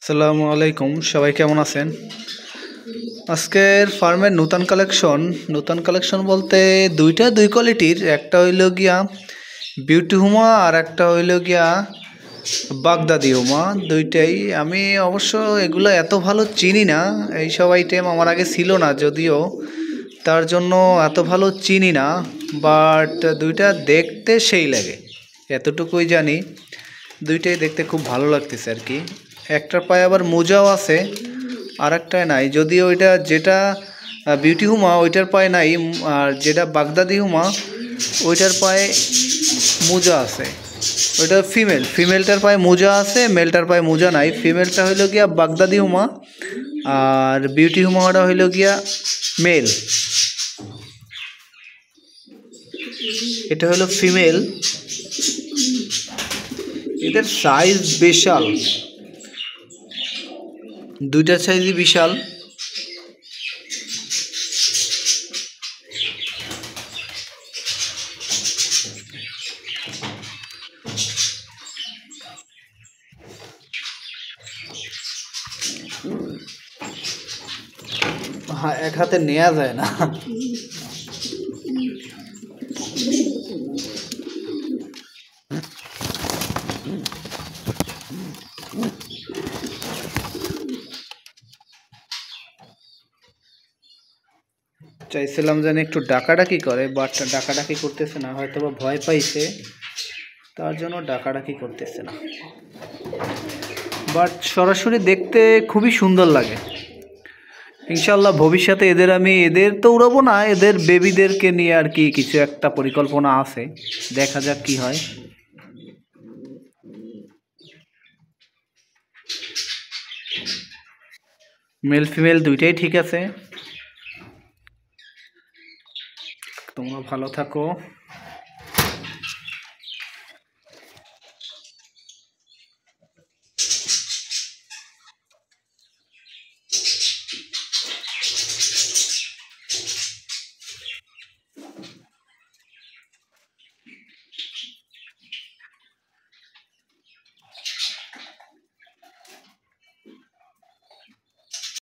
আসসালামু আলাইকুম, সবাই কেমন আছেন? আজকের ফার্মের নতুন কালেকশন বলতে দুই কোয়ালিটির, একটা হইল গিয়া বিউটি হুমা আর একটা হইল গিয়া বাগদাদি হুমা। দুইটাই আমি অবশ্য এগুলো এত ভালো চিনি না, এইসব আইটেম আমার আগে ছিল না যদিও, তার জন্য এত ভালো চিনি না। বাট দুইটা দেখতে সেই লাগে, এতটুকুই জানি। দুইটাই দেখতে খুব ভালো লাগতেছে আর কি। একটার পায়ে আবার মোজাও আছে, আর একটায় নাই। যদিও ওইটা যেটা বিউটি হুমা ওইটার পায়ে নাই, আর যেটা বাগদাদি হুমা ওইটার পায়ে মোজা আছে। ওইটা ফিমেলটার পায়ে মোজা আছে, মেলটার পায়ে মোজা নাই। ফিমেলটা হইল গিয়া বাগদাদি হুমা, আর বিউটি হুমাটা হইল গিয়া মেল। এটা হলো ফিমেল। এদের সাইজ বিশাল, দুইটার সাইজই বিশাল। হ্যাঁ, এক হাতে নেওয়া যায় না। চাইছিলাম যেন একটু ডাকাডাকি করে, বাট ডাকাডাকি করতেছে না, হয়তো বা ভয় পাইছে, তার জন্য ডাকাডাকি করতেছে না। বাট সরাসরি দেখতে খুবই সুন্দর লাগে। ইনশাল্লাহ ভবিষ্যতে এদের তো উড়াবো না, এদের বেবিদেরকে নিয়ে আর কি কিছু একটা পরিকল্পনা আছে, দেখা যাক কি হয়। মেল ফিমেল দুইটাই ঠিক আছে। তোমরা ভালো থাকো।